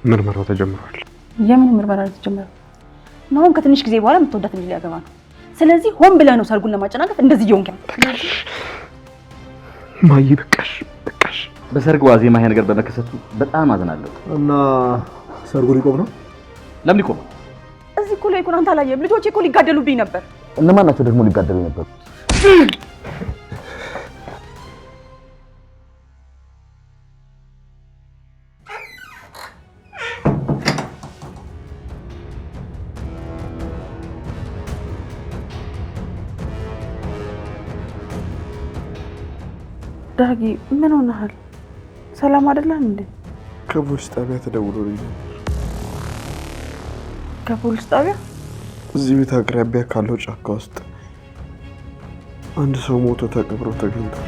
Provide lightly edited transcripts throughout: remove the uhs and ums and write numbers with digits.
ምርመራው ተጀምሯል። የምን ምርመራ ተጀመረ? ነው ከትንሽ ጊዜ በኋላ የምትወዳት ልጅ ሊያገባ ነው። ስለዚህ ሆን ብለህ ነው ሰርጉን ለማጨናገፍ እንደዚህ እየሆንክ ያለው። ማይ በቃሽ። በሰርግ ዋዜማ ይሄ ነገር በመከሰቱ በጣም አዝናለሁ። እና ሰርጉ ሊቆም ነው? ለምን ሊቆም? እዚህ እኮ ላይ አንተ አላየህም? ልጆቼ እኮ ሊጋደሉብኝ ነበር። እነማን ናቸው ደግሞ ሊጋደሉ ነበር? ዳጊ ምን ሆነሃል? ሰላም አይደለም እንዴ? ከፖሊስ ጣቢያ ተደውሎልኝ ነበር። ከፖሊስ ጣቢያ? እዚህ ቤት አቅራቢያ ካለው ጫካ ውስጥ አንድ ሰው ሞቶ ተቀብሮ ተገኝቷል።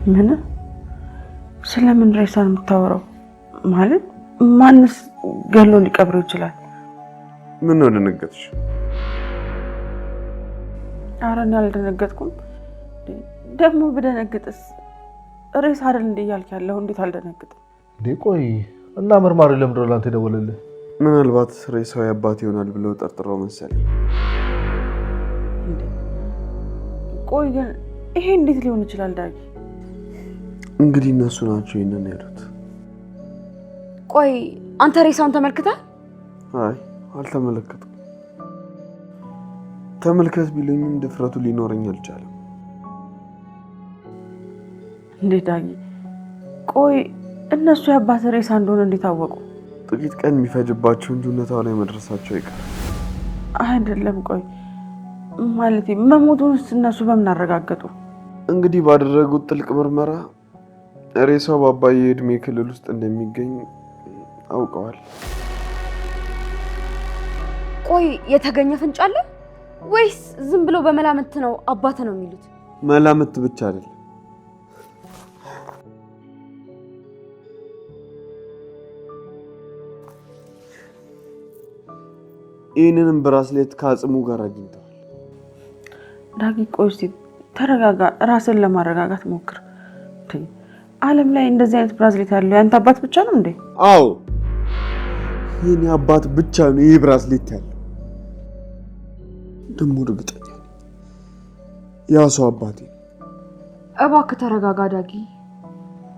ምን? ስለምን ሬሳን የምታወራው? ማለት ማንስ ገሎ ሊቀብረው ይችላል? ምን ነው ደነገጥሽ? ኧረ እኔ አልደነገጥኩም። ደግሞ ብደነግጥስ ሬሳ አይደል እንዴ እያልክ ያለው? እንዴት አልደነግጥም እንዴ? ቆይ እና መርማሪ ለምንድን ነው ላንተ ደወለልህ? ምናልባት ሬሳው ያባት ይሆናል ብለው ጠርጥረው መሰለኝ። ቆይ ግን ይሄ እንዴት ሊሆን ይችላል ዳጊ? እንግዲህ እነሱ ናቸው ይሄንን ያሉት። ቆይ አንተ ሬሳውን ተመልክተህ? አይ አልተመለከትኩም። ተመልከት ቢሉኝም ድፍረቱ ሊኖረኝ አልቻለም። እንዴ ዳጊ፣ ቆይ እነሱ ያባት ሬሳ እንደሆነ እንዴት አወቁ? ጥቂት ቀን የሚፈጅባቸው እንጂ እውነታው ላይ መድረሳቸው አይቀርም። አይደለም ቆይ ማለት መሞቱንስ እነሱ በምን አረጋገጡ? እንግዲህ ባደረጉት ጥልቅ ምርመራ ሬሳው በአባዬ እድሜ ክልል ውስጥ እንደሚገኝ አውቀዋል። ቆይ የተገኘ ፍንጭ አለ ወይስ ዝም ብሎ በመላምት ነው አባተ ነው የሚሉት? መላምት ብቻ አይደለም። ይህንንም ብራስሌት ከአጽሙ ጋር አግኝተዋል። ዳጊ ቆይ እስኪ ተረጋጋ፣ ራስን ለማረጋጋት ሞክር። ዓለም ላይ እንደዚህ አይነት ብራስሌት ያለው ያንተ አባት ብቻ ነው እንዴ? አዎ የኔ አባት ብቻ ነው ይህ ብራስሌት ያለው። ደግሞ እርግጠኛ ነኝ ያ ሰው አባቴ። እባክህ ተረጋጋ ዳጊ።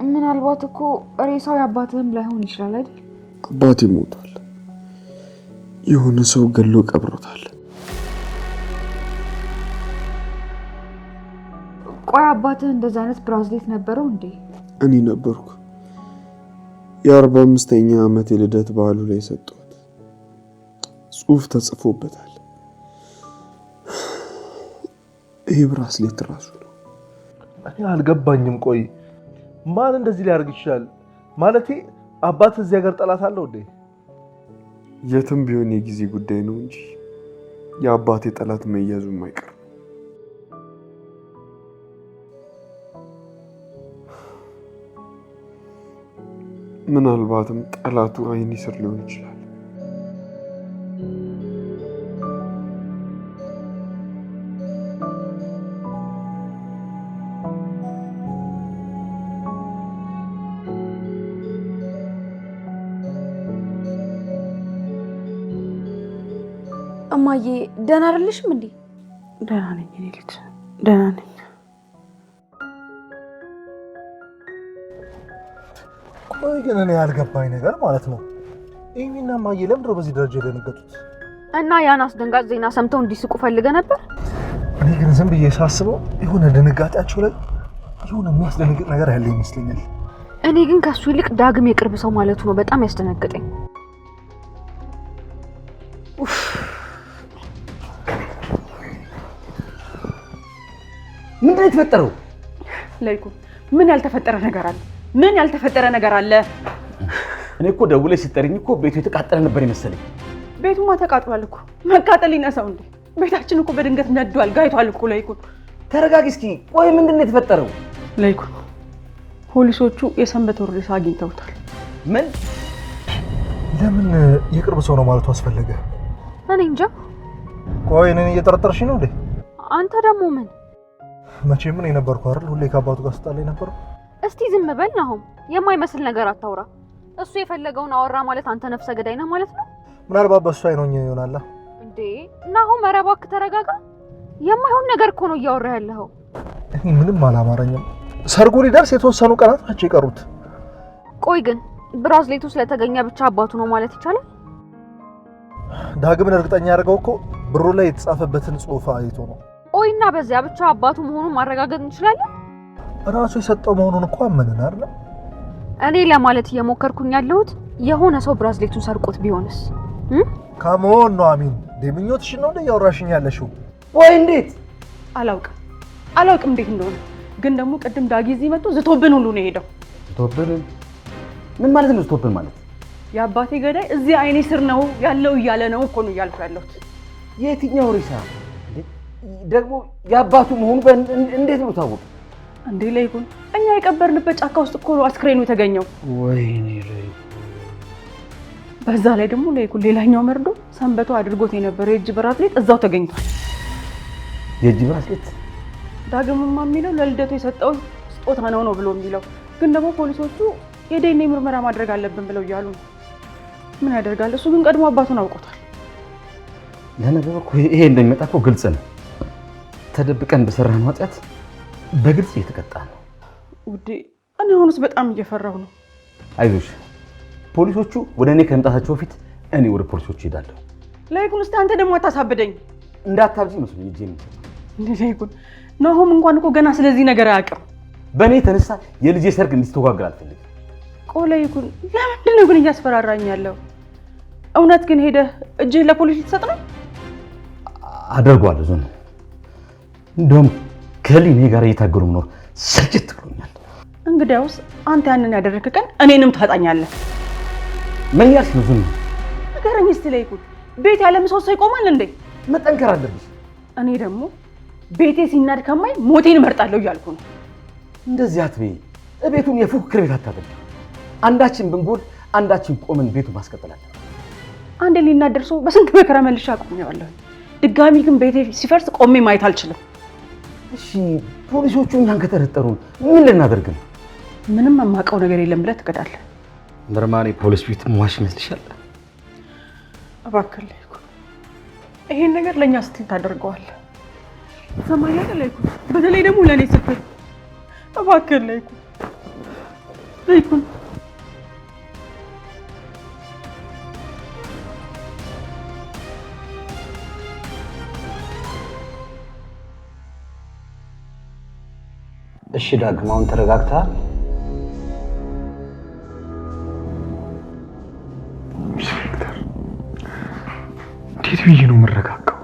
ምናልባት እኮ ሬሳው ያባትህም ላይሆን ይችላል አይደል? አባቴ ሞቷል። የሆነ ሰው ገሎ ቀብሮታል። ቆይ አባትህ እንደዚህ አይነት ብራስሌት ነበረው እንዴ? እኔ ነበርኩ የ45ኛ ዓመት የልደት በዓሉ ላይ ሰጠሁት። ጽሑፍ ተጽፎበታል። ይህ ብራስሌት ራሱ ነው። እኔ አልገባኝም። ቆይ ማን እንደዚህ ሊያደርግ ይችላል? ማለቴ አባት እዚህ ሀገር ጠላት አለው እንዴ? የትም ቢሆን የጊዜ ጉዳይ ነው እንጂ የአባቴ ጠላት መያዙም አይቀርም። ምናልባትም ጠላቱ አይን ስር ሊሆን ይችላል። እማዬ ደህና አይደለሽም እንዴ? ደህና ነኝ እኔ ልጅ ደህና ነኝ። ቆይ ግን እኔ ያልገባኝ ነገር ማለት ነው ኢሚና ማዬ ለምንድን ነው በዚህ ደረጃ የደነገጡት? እና ያን አስደንጋጭ ዜና ሰምተው እንዲስቁ ፈልገህ ነበር? እኔ ግን ዝም ብዬ ሳስበው የሆነ ድንጋጤያቸው ላይ የሆነ የሚያስደነግጥ ነገር ያለ ይመስለኛል። እኔ ግን ከሱ ይልቅ ዳግም የቅርብ ሰው ማለቱ ነው በጣም ያስደነገጠኝ። ምንድን ነው የተፈጠረው? ለይኩ ምን ያልተፈጠረ ነገር አለ? ምን ያልተፈጠረ ነገር አለ? እኔ እኮ ደውለሽ ስትጠሪኝ እኮ ቤቱ የተቃጠለ ነበር የመሰለኝ። ቤቱማ ተቃጥሏል እኮ። መቃጠል ይነሳው እንዴ? ቤታችን እኮ በድንገት ነዷል፣ ጋይቷል እኮ። ለይኩ ተረጋጊ እስኪ። ቆይ ምንድን ነው የተፈጠረው? ለይኩ ፖሊሶቹ የሰንበት ሬሳ አግኝተውታል። ምን? ለምን የቅርብ ሰው ነው ማለቱ አስፈለገ? እኔ እንጃ። ቆይ እኔን እየጠረጠርሽ ነው እንዴ? አንተ ደግሞ ምን? መቼም ምን የነበርኩ አይደል? ሁሌ ከአባቱ ጋር ስጣለኝ ነበር። እስቲ ዝም በል ናሆም፣ የማይመስል ነገር አታውራ። እሱ የፈለገውን አወራ ማለት አንተ ነፍሰ ገዳይ ነህ ማለት ነው። ምናልባት በእሱ አይኖኝ ይሆናል እንዴ። ናሆም ኧረ እባክህ ተረጋጋ። የማይሆን ነገር እኮ ነው እያወራህ ያለኸው። እኔ ምንም አላማረኝም። ሰርጉ ሊደርስ የተወሰኑ ቀናት ናቸው የቀሩት። ቆይ ግን ብራዝሌቱ ስለተገኘ ብቻ አባቱ ነው ማለት ይቻላል? ዳግምን እርግጠኛ ያደርገው እኮ ብሩ ላይ የተጻፈበትን ጽሑፍ አይቶ ነው። ቆይና በዚያ ብቻ አባቱ መሆኑን ማረጋገጥ እንችላለን? ራሱ የሰጠው መሆኑን እኮ አመንን አይደል? እኔ ለማለት እየሞከርኩኝ ያለሁት የሆነ ሰው ብራዝሌቱን ሰርቆት ቢሆንስ? ካሞን ነው አሚን። ደምኞትሽ ነው እንደ ያወራሽኝ ያለሽው? ወይ እንዴት? አላውቅም እንዴት እንደሆነ ግን ደግሞ ቅድም ዳጊ እዚህ መጥቶ ዝቶብን ሁሉ ነው የሄደው። ዝቶብን? ምን ማለት ነው ዝቶብን ማለት? የአባቴ ገዳይ እዚህ አይኔ ስር ነው ያለው እያለ ነው እኮ ነው እያልኩ ያለሁት። የትኛው ሬሳ ደግሞ የአባቱ መሆኑ እንዴት ነው ታወቀ? እንዴ ለይኩን እኛ የቀበርንበት ጫካ ውስጥ እኮ ነው አስክሬኑ የተገኘው። ወይኔ ለይኩን። በዛ ላይ ደግሞ ለይኩን ሌላኛው መርዶ ሰንበቱ አድርጎት የነበረው የእጅ ብራስሌት እዛው ተገኝቷል። የእጅ ብራስሌት? ዳግምማ የሚለው ለልደቱ የሰጠው ስጦታ ነው ብሎ የሚለው ግን ደግሞ ፖሊሶቹ የዲኤንኤ ምርመራ ማድረግ አለብን ብለው እያሉ ነው። ምን ያደርጋል እሱ ግን ቀድሞ አባቱን አውቆታል። ለነገሩ እኮ ይሄ እንደሚመጣ እኮ ግልጽ ነው። ተደብቀን በሰራን ኃጢአት በግልጽ እየተቀጣ ነው። ውዴ እኔ አሁንስ በጣም እየፈራሁ ነው። አይዞሽ፣ ፖሊሶቹ ወደ እኔ ከመምጣታቸው በፊት እኔ ወደ ፖሊሶቹ እሄዳለሁ። ለይኩን እስቲ አንተ ደግሞ አታሳብደኝ። እንዳታብጂ መስሎኝ እጄ ነው። ለይኩን ናሆም እንኳን እኮ ገና ስለዚህ ነገር አያውቅም። በእኔ የተነሳ የልጄ ሰርግ እንዲስተጓገል አልፈልግም። ለይኩን ለምንድን ነው ግን እያስፈራራኝ ያለው? እውነት ግን ሄደህ እጅህን ለፖሊስ ልትሰጥ ነው? አደርገዋለሁ ዞን። እንደውም ከሊኔ ጋር እየታገሉ መኖር ሰልችት ብሎኛል። እንግዲያውስ አንተ ያንን ያደረክ ቀን እኔንም ታጣኛለህ። ምን ያልሽ ነው ዞን? ንገረኝ እስቲ ለይኩን ቤት ያለ ምሰሶ ይቆማል እንዴ? መጠንከር አለብሽ። እኔ ደግሞ ቤቴ ሲናድ ከማይ ሞቴን እመርጣለሁ እያልኩ ነው። እንደዚህ አትበይ። ቤቱን የፉክክር ቤት አታደርጊ። አንዳችን ብንጎል አንዳችን ቆመን ቤቱን ማስቀጠላለን። አንዴ ሊናድ ደርሶ በስንት መከራ መልሼ አቆሜዋለሁ። ድጋሚ ግን ቤቴ ሲፈርስ ቆሜ ማየት አልችልም። እሺ ፖሊሶቹ እኛን ከተረጠሩን ምን ልናደርግ ነው? ምንም የማውቀው ነገር የለም ብለህ ትቀዳለህ። ምርማኔ ፖሊስ ቤት መዋሽ ይመስልሻል? እባክህ ለይኩን ይሄን ነገር ለእኛ ስትል ታደርገዋለህ። ሰማያለ ለይኩን፣ በተለይ ደግሞ ለእኔ ስትል እባክህ ለይኩን እሺ ዳግም አሁን ተረጋግተሃል? ኢንስፔክተር እንዴት ብዬ ነው የምረጋጋው?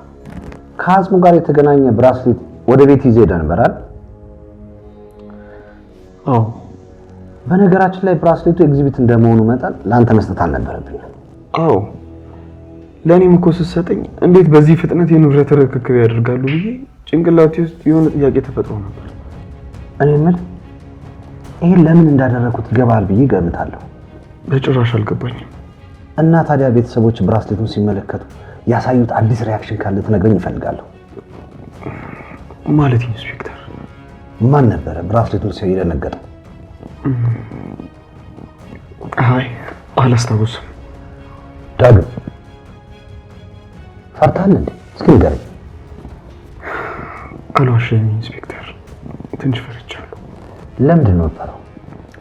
ከአጽሙ ጋር የተገናኘ ብራስሌት ወደ ቤት ይዘህ ሄደህ ነበር አይደል? አዎ። በነገራችን ላይ ብራስሌቱ ኤግዚቢት እንደመሆኑ መጠን ለአንተ መስጠት አልነበረብኝ። አዎ ለእኔም እኮ ስትሰጠኝ እንዴት በዚህ ፍጥነት የንብረት ርክክብ ያደርጋሉ ብዬ ጭንቅላቴ ውስጥ የሆነ ጥያቄ ተፈጥሮ ነበር። እኔ የምልህ ይሄን ለምን እንዳደረኩት ይገባል ብዬ ገምታለሁ። በጭራሽ አልገባኝም። እና ታዲያ ቤተሰቦች ብራስሌቱን ሲመለከቱ ያሳዩት አዲስ ሪያክሽን ካለ ትነግረኝ እፈልጋለሁ። ማለት ኢንስፔክተር ማን ነበረ ብራስሌቱን ሲያይ የደነገጠው? አይ አላስታውስም። ዳግም ፈርታል እንዴ? እስኪ ንገረኝ። አልዋሸኝም ኢንስፔክተር፣ ትንሽ ፈርቻለሁ። ለምንድን ነው የፈራው?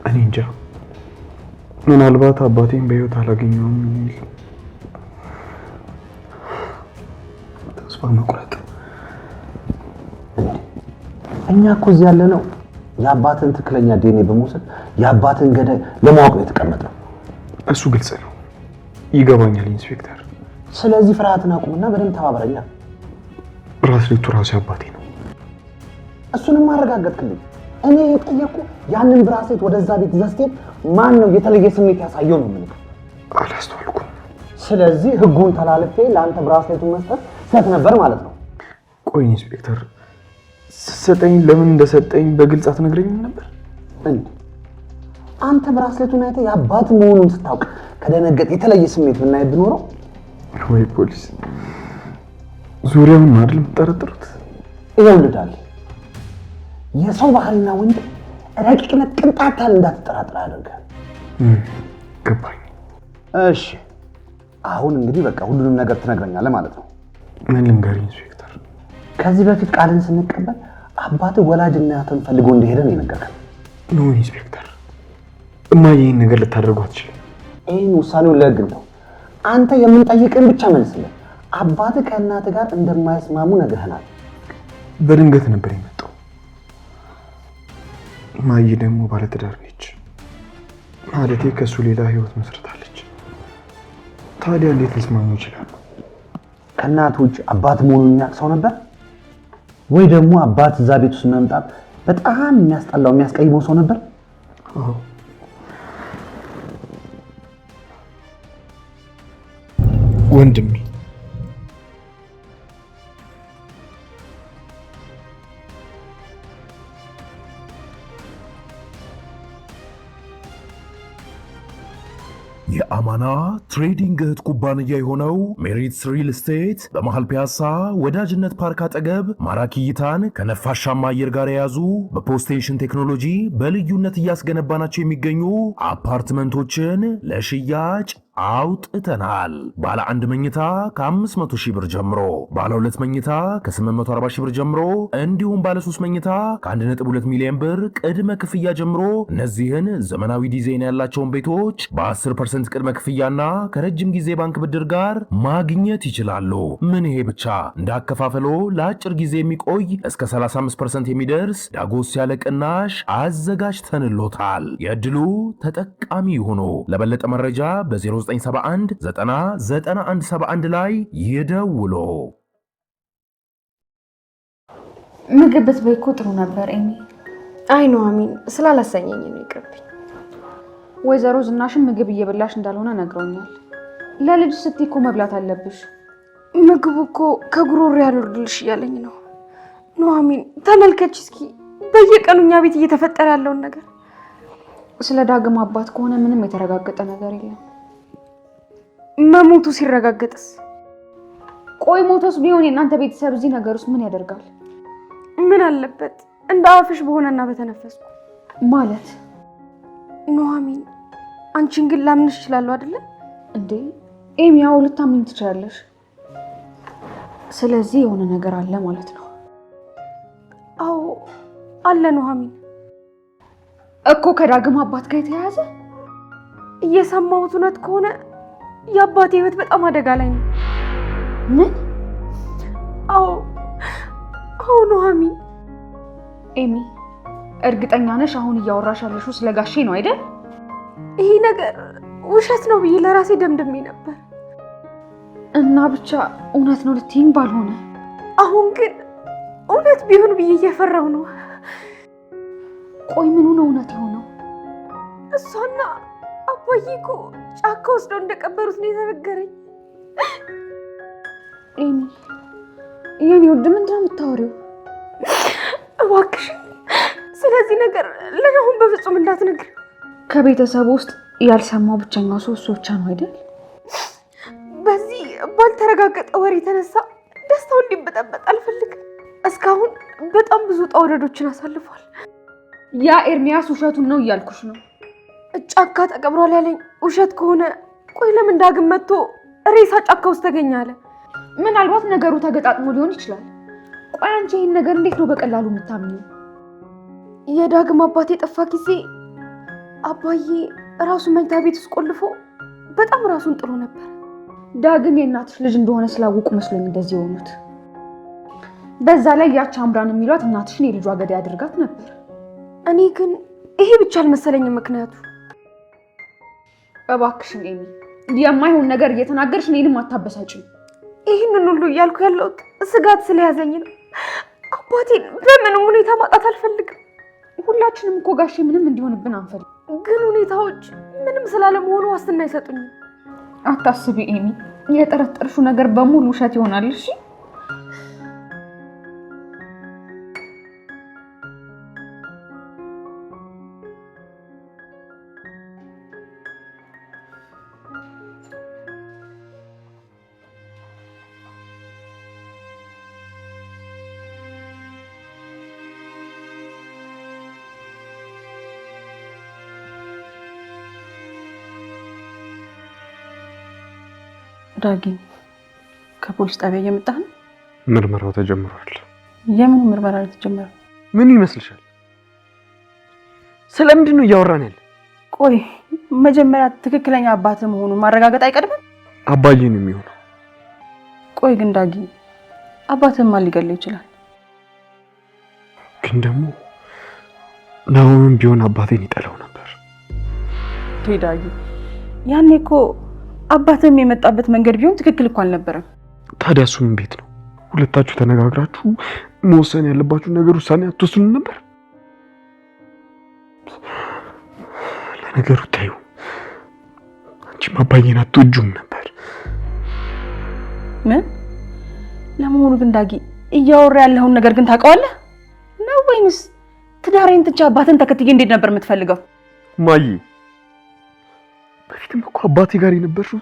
እኔ እንጃ፣ ምናልባት አባቴን በህይወት አላገኘውም የሚል ተስፋ መቁረጥ። እኛ እኮ እዚህ ያለ ነው የአባትን ትክክለኛ ዲኤንኤ በመውሰድ የአባትን ገዳይ ለማወቅ ነው የተቀመጠው። እሱ ግልጽ ነው፣ ይገባኛል ኢንስፔክተር። ስለዚህ ፍርሃትን አቁምና በደንብ ተባበረኛ። ብራስሌቱ ራሱ አባቴ ነው። እሱንም አረጋገጥክልኝ። እኔ የጠየቅኩ ያንን ብራስሌት ወደዛ ቤት ዘስቴት ማን ነው የተለየ ስሜት ያሳየው ነው የምልህ። አላስተዋልኩም። ስለዚህ ህጉን ተላልፌ ለአንተ ብራስሌቱን መስጠት ስህተት ነበር ማለት ነው። ቆይ ኢንስፔክተር፣ ስትሰጠኝ ለምን እንደሰጠኝ በግልጽ አትነግረኝም ነበር? እንዴ አንተ ብራስሌቱን አይተህ የአባት መሆኑን ስታውቅ ከደነገጥ የተለየ ስሜት ብናይ ብኖረው። ወይ ፖሊስ፣ ዙሪያውን አይደል የምትጠረጥሩት? ይወልዳል የሰው ባህሪና ወንድ ረቂቅነት ቅንጣታል እንዳትጠራጥር ያደርጋል። ገባኝ። እሺ አሁን እንግዲህ በቃ ሁሉንም ነገር ትነግረኛለህ ማለት ነው። ምን ልንገርህ ኢንስፔክተር? ከዚህ በፊት ቃልን ስንቀበል አባት ወላጅ እናትን ፈልጎ እንደሄደ ነው የነገርከን። ኖ ኢንስፔክተር፣ እማዬ ይህን ነገር ልታደርጉ አትችልም። ይህን ውሳኔውን ለህግ ነው። አንተ የምንጠይቅን ብቻ መልስልን። አባት ከእናት ጋር እንደማይስማሙ ነግረህናል። በድንገት ነበር የመጣው። እማዬ ደግሞ ባለትዳር ነች። ማለቴ ከሱ ሌላ ህይወት መስርታለች። ታዲያ እንዴት ሊስማሙ ይችላሉ? ከእናት ውጭ አባት መሆኑን የሚያውቅ ሰው ነበር ወይ? ደግሞ አባት እዛ ቤት ውስጥ መምጣት በጣም የሚያስጠላው የሚያስቀይመው ሰው ነበር? አዎ ወንድሜ። የአማና ትሬዲንግ እህት ኩባንያ የሆነው ሜሪትስ ሪል ስቴት በመሃል ፒያሳ ወዳጅነት ፓርክ አጠገብ ማራኪ እይታን ከነፋሻማ አየር ጋር የያዙ በፖስቴንሽን ቴክኖሎጂ በልዩነት እያስገነባናቸው የሚገኙ አፓርትመንቶችን ለሽያጭ አውጥተናል። ባለ 1 መኝታ ከ500 ሺህ ብር ጀምሮ፣ ባለ 2 መኝታ ከ840 ሺህ ብር ጀምሮ እንዲሁም ባለ 3 መኝታ ከ1.2 ሚሊዮን ብር ቅድመ ክፍያ ጀምሮ እነዚህን ዘመናዊ ዲዛይን ያላቸውን ቤቶች በ10% ቅድመ ክፍያና ከረጅም ጊዜ ባንክ ብድር ጋር ማግኘት ይችላሉ። ምን ይሄ ብቻ! እንዳከፋፈሎ ለአጭር ጊዜ የሚቆይ እስከ 35% የሚደርስ ዳጎስ ያለ ቅናሽ አዘጋጅተንሎታል። የዕድሉ ተጠቃሚ ይሁኑ። ለበለጠ መረጃ በ0971 909171 ላይ ይደውሉ። ምግብ ብትበይ እኮ ጥሩ ነበር ኤሚ። አይ ነው አሚን፣ ስላላሰኘኝ ነው ይቅርብኝ። ወይዘሮ ዝናሽም ምግብ እየበላሽ እንዳልሆነ ነግረውኛል። ለልጅ ስትይ እኮ መብላት አለብሽ። ምግቡ እኮ ከጉሮሮ ያልወርድልሽ እያለኝ ነው። ኑሐሚን ተመልከች እስኪ በየቀኑ እኛ ቤት እየተፈጠረ ያለውን ነገር። ስለ ዳግም አባት ከሆነ ምንም የተረጋገጠ ነገር የለም። መሞቱ ሲረጋገጥስ? ቆይ ሞቶስ ቢሆን የእናንተ ቤተሰብ እዚህ ነገር ውስጥ ምን ያደርጋል? ምን አለበት እንደ አፍሽ በሆነና በተነፈስኩ ማለት። ኑሐሚን አንቺን ግን ላምንሽ እችላለሁ አይደለ እንዴ? ኤሚ ያው ልታምኝ ትችላለሽ። ስለዚህ የሆነ ነገር አለ ማለት ነው። አዎ አለ ኑሐሚን። እኮ ከዳግም አባት ጋር የተያያዘ እየሰማሁት እውነት ከሆነ የአባቴ ህይወት በጣም አደጋ ላይ ነው። ምን? አዎ ኑሐሚን። ኤሚ እርግጠኛ ነሽ አሁን እያወራሽ ያለሽው ስለ ጋሼ ነው አይደል? ይሄ ነገር ውሸት ነው ብዬ ለራሴ ደምድሜ ነበር እና ብቻ እውነት ነው ልትይኝ ባልሆነ። አሁን ግን እውነት ቢሆን ብዬ እየፈራሁ ነው። ቆይ ምኑ ነው እውነት የሆነው? እሷና አባዬ እኮ ጫካ ወስደው እንደቀበሩት ነው የተነገረኝ። ኤሚ የኔ ውድ ምንድን ነው የምታወሪው? እባክሽ ስለዚህ ነገር ለናሁን በፍጹም እንዳትነግር። ከቤተሰብ ውስጥ ያልሰማው ብቸኛው ሰው እሱ ብቻ ነው አይደል? በዚህ ባልተረጋገጠ ወሬ የተነሳ ደስታው እንዲበጠበጥ አልፈልግም። እስካሁን በጣም ብዙ ውጣ ውረዶችን አሳልፏል። ያ ኤርሚያስ ውሸቱን ነው እያልኩሽ ነው። ጫካ ተቀብሯል ያለኝ ውሸት ከሆነ ቆይ ለምን ዳግም መጥቶ ሬሳ ጫካ ውስጥ ተገኘ አለ? ምናልባት ነገሩ ተገጣጥሞ ሊሆን ይችላል። ቆይ አንቺ ይህን ነገር እንዴት ነው በቀላሉ የምታምኚው? የዳግም አባቴ የጠፋ ጊዜ አባዬ ራሱ መኝታ ቤት ውስጥ ቆልፎ በጣም ራሱን ጥሎ ነበር። ዳግም የእናትሽ ልጅ እንደሆነ ስላወቁ መስሎኝ እንደዚህ የሆኑት። በዛ ላይ ያች አምራን የሚሏት እናትሽን የልጇ ገዳይ አድርጋት ነበር። እኔ ግን ይሄ ብቻ አልመሰለኝም ምክንያቱ። እባክሽን ኤሚ የማይሆን ነገር እየተናገርሽ እኔንም አታበሳጭኝ። ይህንን ሁሉ እያልኩ ያለሁት ስጋት ስለያዘኝ ነው። አባቴን በምንም ሁኔታ ማጣት አልፈልግም። ሁላችንም እኮ ጋሼ ምንም እንዲሆንብን አንፈልግ፣ ግን ሁኔታዎች ምንም ስላለመሆኑ ዋስትና አይሰጡኝም። አታስቢ ኤሚ፣ የጠረጠርሽው ነገር በሙሉ ውሸት ይሆናል። እሺ ዳጊ ከፖሊስ ጣቢያ እየመጣህ ነው? ምርመራው ተጀምሯል። የምን ምርመራ ተጀመረ? ምን ይመስልሻል? ስለምንድን ነው እያወራን ያለ? ቆይ መጀመሪያ ትክክለኛ አባት መሆኑን ማረጋገጥ አይቀድምም? አባዬ ነው የሚሆነው። ቆይ ግን ዳጊ አባትህን ማን ሊገለው ይችላል? ግን ደግሞ ናሆምም ቢሆን አባቴን ይጠላው ነበር። ዳጊ ያኔ እኮ አባትህም የመጣበት መንገድ ቢሆን ትክክል እኮ አልነበረም። ታዲያ እሱ ምን ቤት ነው? ሁለታችሁ ተነጋግራችሁ መወሰን ያለባችሁ ነገር ውሳኔ አትወስኑ ነበር? ለነገሩ ታዩ አንቺም አባዬን አትወጂውም ነበር። ምን? ለመሆኑ ግን ዳጊ እያወራ ያለውን ነገር ግን ታውቀዋለህ ነው ወይንስ ትዳሬን ትቼ አባትን ተከትዬ እንዴት ነበር የምትፈልገው? ማዬ በፊትም እኮ አባቴ ጋር የነበርሽው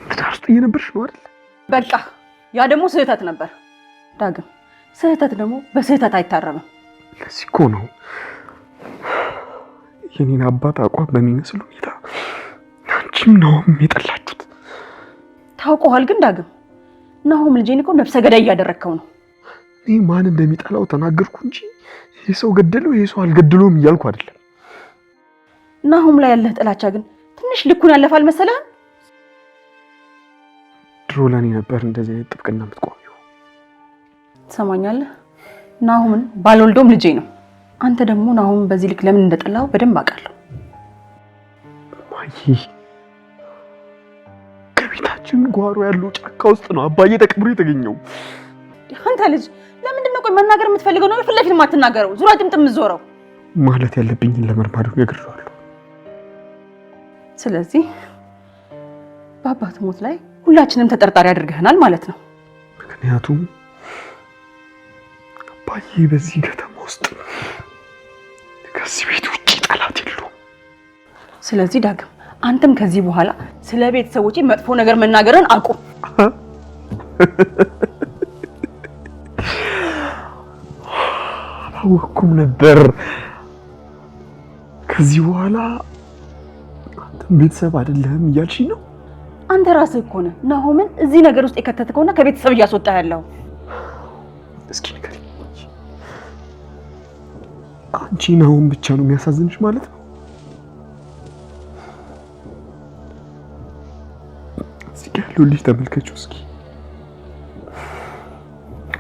ትዳር ውስጥ እየነበርሽ ነው አይደል? በቃ ያ ደግሞ ስህተት ነበር ዳግም። ስህተት ደግሞ በስህተት አይታረምም። ለዚህ እኮ ነው የኔን አባት አቋም በሚመስል ሁኔታ አንቺም ናሆም የጠላችሁት። ታውቀዋል ግን ዳግም ናሆም ልጄን እኮ ነፍሰ ገዳይ እያደረግከው ነው። እኔ ማን እንደሚጠላው ተናገርኩ እንጂ ይሄ ሰው ገደለው ይሄ ሰው አልገደለውም እያልኩ አይደለም። ናሆም ላይ ያለህ ጥላቻ ግን ትንሽ ልኩን ያለፈ አልመሰለህም? ድሮ ለኔ ነበር እንደዚህ አይነት ጥብቅና የምትቆሚው። ትሰማኛለህ? ናሆምን ባልወልዶም ልጄ ነው። አንተ ደግሞ ናሆምን በዚህ ልክ ለምን እንደጠላው በደንብ አውቃለሁ። ማዬ ከቤታችን ጓሮ ያለው ጫካ ውስጥ ነው አባዬ ተቀብሮ የተገኘው። አንተ ልጅ ለምንድን ነው ቆይ መናገር የምትፈልገው ነው ፊት ለፊት የማትናገረው? ዙሪያ ጥምጥም የምትዞረው? ማለት ያለብኝን ለመርማሪው ነግሬዋለሁ። ስለዚህ በአባት ሞት ላይ ሁላችንም ተጠርጣሪ አድርገህናል ማለት ነው። ምክንያቱም አባዬ በዚህ ከተማ ውስጥ ከዚህ ቤት ውጪ ጠላት የለውም። ስለዚህ ዳግም አንተም ከዚህ በኋላ ስለ ቤተሰቦቼ መጥፎ ነገር መናገርን አቁም። አላወኩም ነበር። ከዚህ በኋላ አንተም ቤተሰብ አይደለህም እያልሽኝ ነው? አንተ ራስህ እኮ ነህ ናሆምን እዚህ ነገር ውስጥ የከተትከውና ከቤተሰብ እያስወጣህ ያለው። እስኪ ንገሪኝ፣ አንቺ ናሆም ብቻ ነው የሚያሳዝንሽ ማለት ነው? እዚህ ጋር ያለው ልጅ ተመልከችው እስኪ።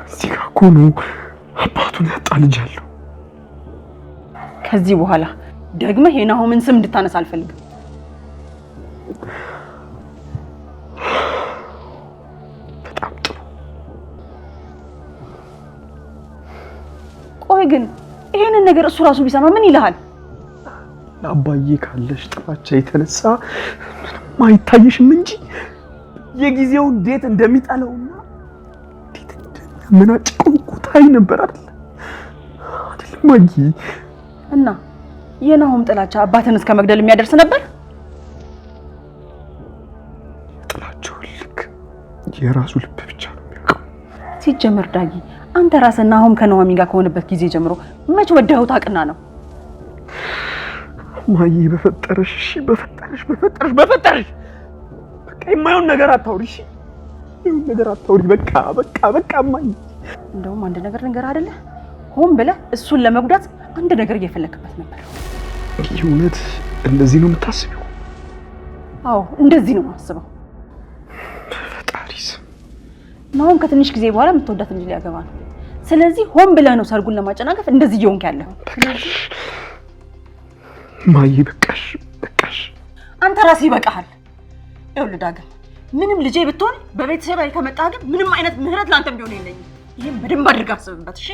እዚህ ጋር እኮ ነው አባቱን ያጣ ልጅ አለው። ከዚህ በኋላ ደግመህ የናሆምን ስም እንድታነሳ አልፈልግም። በጣም ጥሩ። ቆይ ግን ይሄንን ነገር እሱ ራሱ ቢሰማ ምን ይልሃል? ለአባዬ ካለሽ ጥላቻ የተነሳ ምንም አይታይሽም እንጂ የጊዜው እንዴት እንደሚጠላውና እንዴት እንደሚያመናጭቀው እኮ ታይ ነበር አይደል? አይደለም ማዬ? እና የናሆም ጥላቻ አባትን እስከ መግደል የሚያደርስ ነበር? ጥላቻው ልክ የራሱ ልብ ብቻ ነው የሚያውቀው። ሲጀመር ዳጊ አንተ ራስህ ናሆም ከኑሃሚ ጋር ከሆነበት ጊዜ ጀምሮ መች ወደኸው ታውቅና ነው? ማዬ በፈጠረሽ፣ እሺ በፈጠረሽ በቃ የማይሆን ነገር አታውሪ። እሺ የማይሆን ነገር አታውሪ። በቃ ማዬ። እንደውም አንድ ነገር ልንገርህ አይደለ? ሆን ብለህ እሱን ለመጉዳት አንድ ነገር እየፈለክበት ነበር። እውነት እንደዚህ ነው የምታስቢው? አዎ እንደዚህ ነው የማስበው። ፈጣሪስ ናሆም ከትንሽ ጊዜ በኋላ የምትወዳት ልጅ ሊያገባ ነው። ስለዚህ ሆን ብለህ ነው ሰርጉን ለማጨናገፍ እንደዚህ እየሆንክ ያለው። ማዬ በቃሽ። አንተ ራስህ ይበቃሃል። ይኸውልህ ዳግም ምንም ልጄ ብትሆን በቤተሰብ ላይ ከመጣህ ግን ምንም አይነት ምህረት ለአንተም ቢሆን የለኝም። ይህም በደንብ አድርገህ አስብበት እሺ?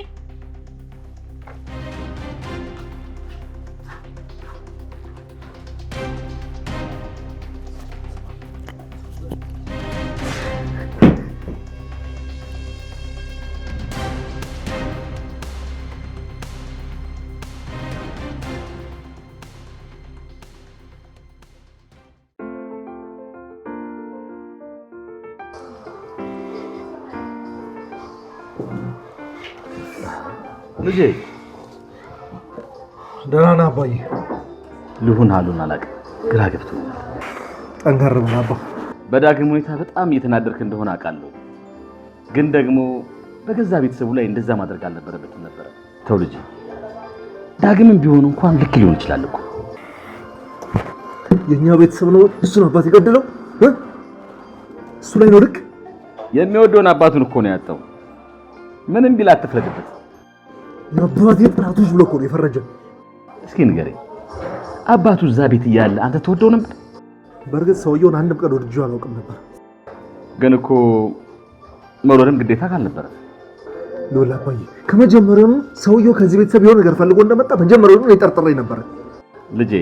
ልጄ ደህና ነህ አባዬ? ልሁን አሉን አላውቅም፣ ግራ ገብቶኛል። ጠንከር በል አባ። በዳግም ሁኔታ በጣም እየተናደርክ እንደሆነ አውቃለሁ። ግን ደግሞ በገዛ ቤተሰቡ ላይ እንደዛ ማድረግ አልነበረበትም ነበር። ተው ልጅ፣ ዳግምም ቢሆን እንኳን ልክ ሊሆን ይችላል እኮ። የኛ ቤተሰብ ነው እሱን አባት የገደለው? እሱ ላይ ነው ልክ? የሚወደውን አባቱን እኮ ነው ያጣው። ምንም ቢል አትፍረድበት። የአባቴ ጥራቶች ብሎ እኮ ነው የፈረጀው። እስኪ ንገረኝ፣ አባቱ እዛ ቤት እያለ አንተ ተወደው ነበር? በእርግጥ ሰውየውን አንድም ቀን ወድጄው አላውቅም ነበር። ግን እኮ መውደድም ግዴታ ካልነበረ ሎላ አባዬ፣ ከመጀመሪያውኑ ሰውየው ከዚህ ቤተሰብ የሆነ ነገር ፈልጎ እንደመጣ መጀመሪያውኑ የጠርጥሬ ነበር። ልጄ፣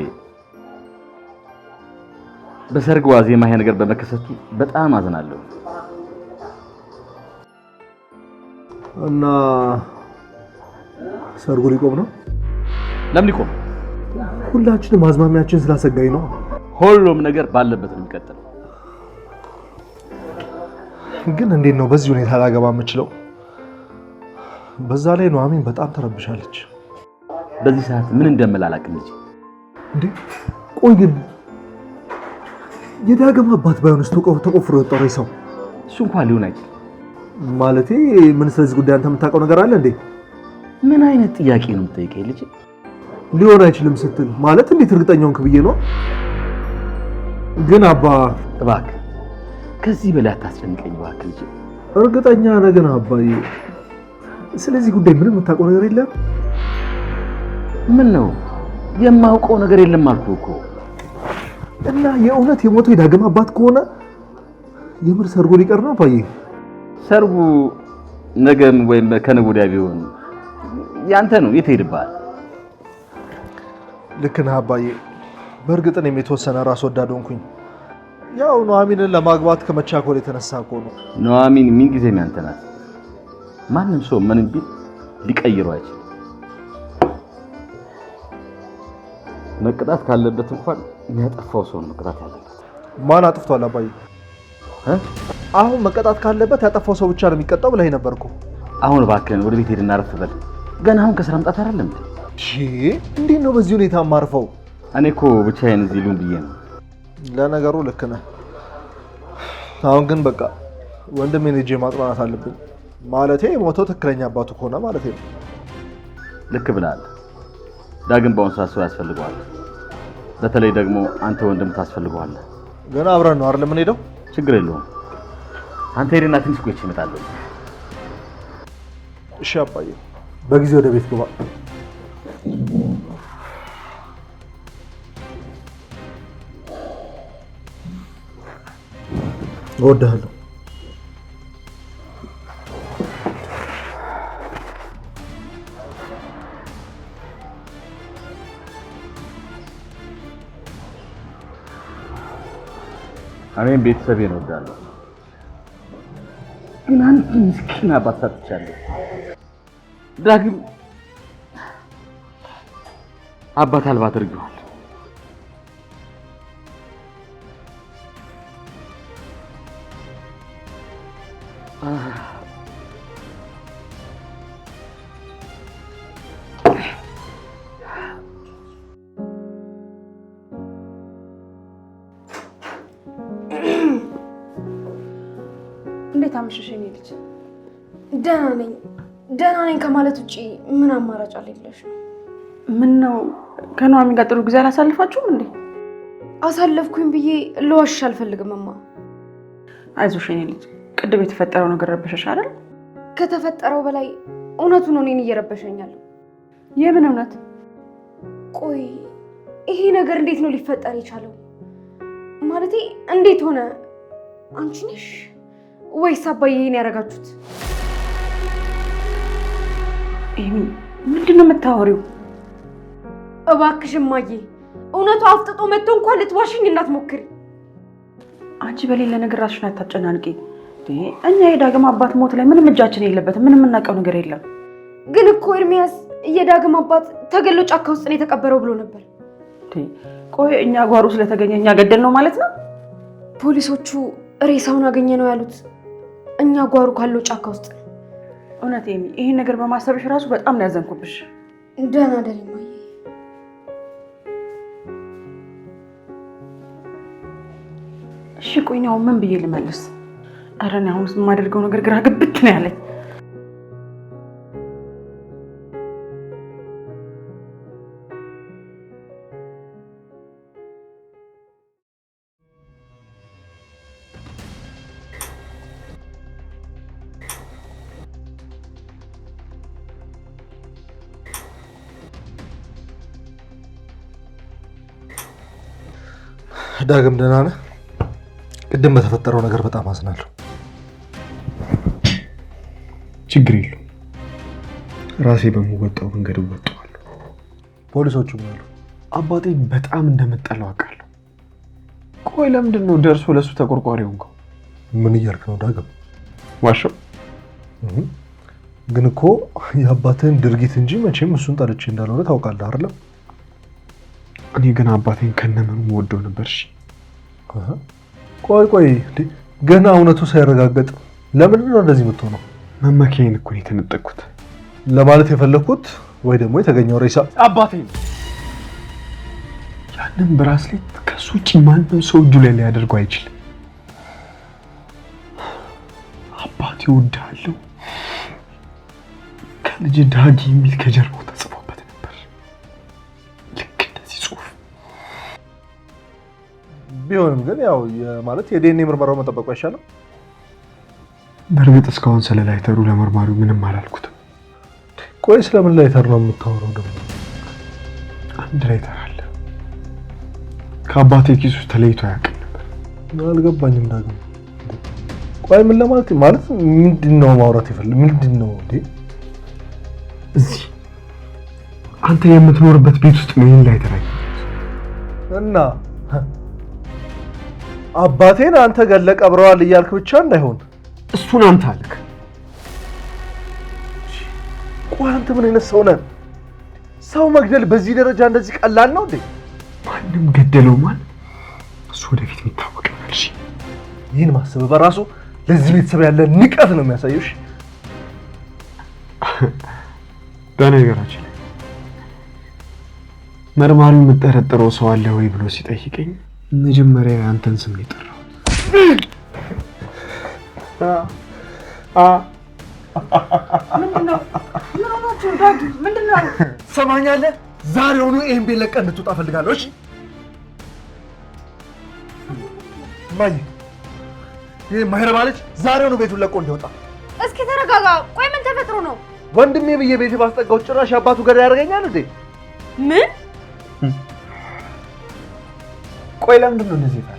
በሰርግ ዋዜማ ይሄ ነገር በመከሰቱ በጣም አዝናለሁ። እና ሰርጉ ሊቆም ነው? ለምን ሊቆም? ሁላችንም አዝማሚያችን ስላሰጋኝ ነው። ሁሉም ነገር ባለበት ነው የሚቀጥለው። ግን እንዴት ነው በዚህ ሁኔታ ላገባ የምችለው? በዛ ላይ ኑሐሚን በጣም ተረብሻለች። በዚህ ሰዓት ምን እንደምላላቅ ልጅ እንዴ? ቆይ ግን የዳግም አባት ባይሆንስ ተቆፍሮ የወጣው ሬሳው? እሱ እንኳን ሊሆን አይችልም። ማለቴ ምን ስለዚህ ጉዳይ አንተ የምታውቀው ነገር አለ እንዴ? ምን አይነት ጥያቄ ነው የምትጠይቀኝ ልጅ? ሊሆን አይችልም ስትል ማለት እንዴት እርግጠኛውን ክብዬ ነው? ግን አባ እባክህ ከዚህ በላይ አታስጨንቀኝ እባክህ ልጅ። እርግጠኛ ነገር አባዬ፣ ስለዚህ ጉዳይ ምንም የምታውቀው ነገር የለም? ምን ነው የማውቀው ነገር የለም አልኩህ እኮ። እና የእውነት የሞተው የዳግም አባት ከሆነ የምር ሰርጉ ሊቀር ነው አባዬ? ሰርጉ ነገም ወይም ከነገ ወዲያ ቢሆን ያንተ ነው፣ የት ሄድብሃል? ልክ ነህ አባዬ። በእርግጥ እኔም የተወሰነ ራስ ወዳድ ሆንኩኝ። ያው ኑሐሚንን ለማግባት ከመቻኮል የተነሳ እኮ ነው። ኑሐሚን ምን ጊዜም ያንተ ናት። ማንም ሰው ምንም ቢል ሊቀይረው አይችልም። መቀጣት ካለበት እንኳን የሚያጠፋው ሰው ነው መቀጣት ያለበት። ማን አጥፍቷል አባዬ? አሁን መቀጣት ካለበት ያጠፋው ሰው ብቻ ነው የሚቀጣው ብለህ ነበር እኮ። አሁን እባክህን ወደ ቤት ሄድና አረፍ በል። ገና አሁን ከስራ መምጣት አይደለም እንዴ? እንዴት ነው በዚህ ሁኔታ የማርፈው? እኔ እኮ ብቻዬን እዚህ ልሁን ብዬ ነው። ለነገሩ ልክ ነህ። አሁን ግን በቃ ወንድሜን ሄጄ ማጽናናት አለብኝ። ማለቴ የሞተው ትክክለኛ አባቱ ከሆነ ማለቴ ነው። ልክ ብለሃል። ዳግም በአሁኑ ሰዓት ሰው ያስፈልገዋል። በተለይ ደግሞ አንተ ወንድም ታስፈልገዋለህ። ግን አብረን ነው አይደል የምንሄደው? ችግር የለውም። አንተ ሄድና ትንሽ ቆይቼ እመጣለሁ። እሺ አባዬ፣ በጊዜ ወደ ቤት ግባ። እወድሃለሁ። እኔም ቤተሰቤን እወዳለሁ። ግን አንድ ምስኪን አባት ሰጥቻለሁ። ዳግም አባት አልባ አድርገዋል። እንዴት አመሸሽ የኔ ልጅ? ደህና ነኝ ከማለት ውጪ ምን አማራጭ አለሽ? ምን ነው ከኑሐሚን ጋር ጥሩ ጊዜ አላሳልፋችሁም እንዴ? አሳለፍኩኝ ብዬ ልዋሽሽ አልፈልግም እማ። አይዞሽ የኔ ልጅ፣ ቅድም የተፈጠረው ነገር ረበሸሽ አይደል? ከተፈጠረው በላይ እውነቱ ነው እኔን እየረበሸኛል። የምን እውነት? ቆይ ይሄ ነገር እንዴት ነው ሊፈጠር የቻለው? ማለቴ እንዴት ሆነ? አንቺ ነሽ ወይስ አባዬ ይሄን ያደረጋችሁት? ኤሚ ምንድን ነው የምታወሪው? እባክሽ እማዬ፣ እውነቱ አፍጥጦ መጥቶ እንኳን ልትዋሽኝ እንዳትሞክሪ። አንቺ በሌለ ነገር ራስሽን አታጨናንቂ። እኛ የዳግም አባት ሞት ላይ ምንም እጃችን የለበትም። ምንም የምናውቀው ነገር የለም። ግን እኮ ኤርሚያስ የዳግም አባት ተገሎ ጫካ ውስጥ ነው የተቀበረው ብሎ ነበር። ቆይ እኛ ጓሮ ስለተገኘ እኛ ገደል ነው ማለት ነው? ፖሊሶቹ ሬሳውን አገኘ ነው ያሉት እኛ ጓሮ ካለው ጫካ ውስጥ። እውነት ኤሚ፣ ይሄን ነገር በማሰብሽ ራሱ በጣም ነው ያዘንኩብሽ። ደህና ደሪ ማየ። እሺ ቆይ ነው ምን ብዬ ልመልስ? ኧረ እኔ አሁን የማደርገው ነገር ግራ ግብት ነው ያለኝ። ዳግም ደህና ነህ? ቅድም በተፈጠረው ነገር በጣም አዝናለሁ። ችግር የለውም፣ ራሴ በምወጣው መንገድ እወጣዋለሁ። ፖሊሶቹ ምን አሉ? አባቴ በጣም እንደምጠላው አውቃለሁ። ቆይ ለምንድን ነው ደርሶ ለሱ ተቆርቋሪ ሆንከው? ምን እያልክ ነው ዳግም? ዋሻው ግን እኮ የአባትህን ድርጊት እንጂ መቼም እሱን ጠልቼ እንዳልሆነ ታውቃለህ አይደለም? እኔ ግን አባቴን ከነምኑ ወደው ነበር። እሺ ቆይ ገና እውነቱ ሳይረጋገጥ ለምንድን ነው እንደዚህ የምትሆነው? መመኪያዬን እኮ ነው የተነጠቅኩት። ለማለት የፈለግኩት ወይ ደግሞ የተገኘው ሬሳ አባቴ ያንን ብራስሌት ከሱ ውጭ ማንም ሰው እጁ ላይ ሊያደርገው አይችልም። አባቴ እወድሃለሁ ከልጅ ዳጊ የሚል ከጀርባው ተጽፎበት ነበር። ልክ እንደዚህ ጽሑፍ ቢሆንም ግን ያው ማለት የዲኤንኤ ምርመራው መጠበቁ አይሻልም? በእርግጥ እስካሁን ስለ ላይተሩ ለመርማሪው ምንም አላልኩትም። ቆይ ስለምን ላይተር ነው የምታወራው ደግሞ? አንድ ላይተር አለ ከአባቴ ኪሱ ተለይቶ አያውቅም ነበር። አልገባኝም ዳግም። ቆይ ምን ለማለት ምንድነው ማውራት ይፈልግ? ምንድነው እንዴ? እዚህ አንተ የምትኖርበት ቤት ውስጥ ነው ይሄን ላይተር እና አባቴን አንተ ገለ ቀብረዋል እያልክ ብቻ እንዳይሆን እሱን አንተ አልክ። ቆይ አንተ ምን አይነት ሰው ነህ? ሰው መግደል በዚህ ደረጃ እንደዚህ ቀላል ነው እንዴ? ማንም ገደለው ማን እሱ ወደፊት የሚታወቅ ነው። እሺ ይህን ማሰብ በራሱ ለዚህ ቤተሰብ ያለ ንቀት ነው የሚያሳየው። በነገራችን ላይ መርማሪው የምጠረጥረው ሰው አለ ወይ ብሎ ሲጠይቀኝ መጀመሪያ አንተን ስም ነው የጠራው። ምንድነው? ምን ሆናችሁ ዳጊ? ምንድነው? ሰማኛለህ? ዛሬውኑ ይሄን ቤት ለቀህ እንድትወጣ ፈልጋለሁ። እሺ ማይ ይሄ ማይረባ ልጅ ዛሬውኑ ቤቱን ለቆ እንዲወጣ። እስኪ ተረጋጋ። ቆይ ምን ተፈጥሮ ነው? ወንድሜ ብዬ ቤቴ ባስጠጋው ጭራሽ አባቱ ጋር ያደርገኛል እንዴ? ምን? ቆይ ለምንድን ነው እንደዚህ ፈራ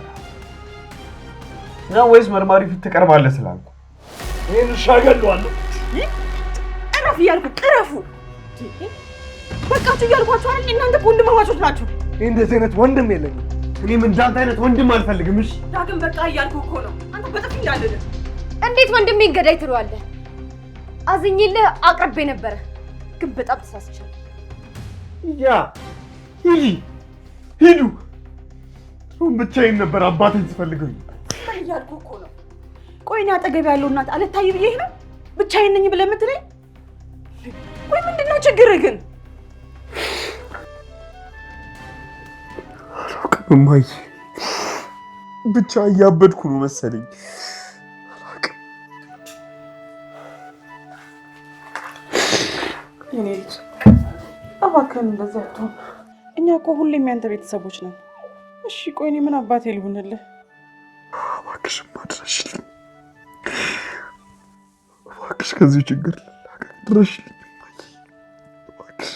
ነው? ወይስ መርማሪ ፊት ትቀርባለህ ስላልኩ? ይሄን ሻገለዋለሁ። ቅረፍ እያልኩ ቅረፉ። በቃችሁ እያልኳችሁ አይደል? እናንተ ወንድማማቾች ናችሁ። እንደዚህ አይነት ወንድም የለኝም። እኔም እንዳንተ አይነት ወንድም አልፈልግም። እሺ ዳግም በቃ እያልኩ እኮ ነው። አንተ በጥፊ እንዳለለ እንዴት ወንድሜን ገዳይ ትለዋለህ? አዝኜልህ አቅርቤ ነበረ፣ ግን በጣም ተሳስቻለሁ። ያ ሂዱ። ሁን ብቻዬን ነበር አባቴን ስፈልገው እያልኩ እኮ ነው። ቆይ እኔ አጠገብ ያለው እናት አልታይ ብዬሽ ነው ብቻዬን ነኝ ብለህ የምትለኝ? ቆይ ምንድን ነው ችግርህ ግን? እማዬ ብቻ እያበድኩ ነው መሰለኝ። የኔ ልጅ እባክህን እንደዚያ አትሆን። እኛ እኮ ሁሌም ያንተ ቤተሰቦች ነን። እሺ ቆይ እኔ ምን አባቴ ልሁንልህ? እባክሽ ማድረሽልኝ፣ እባክሽ ከዚህ ችግር ልላቀቅ ድረሽልኝ እባክሽ።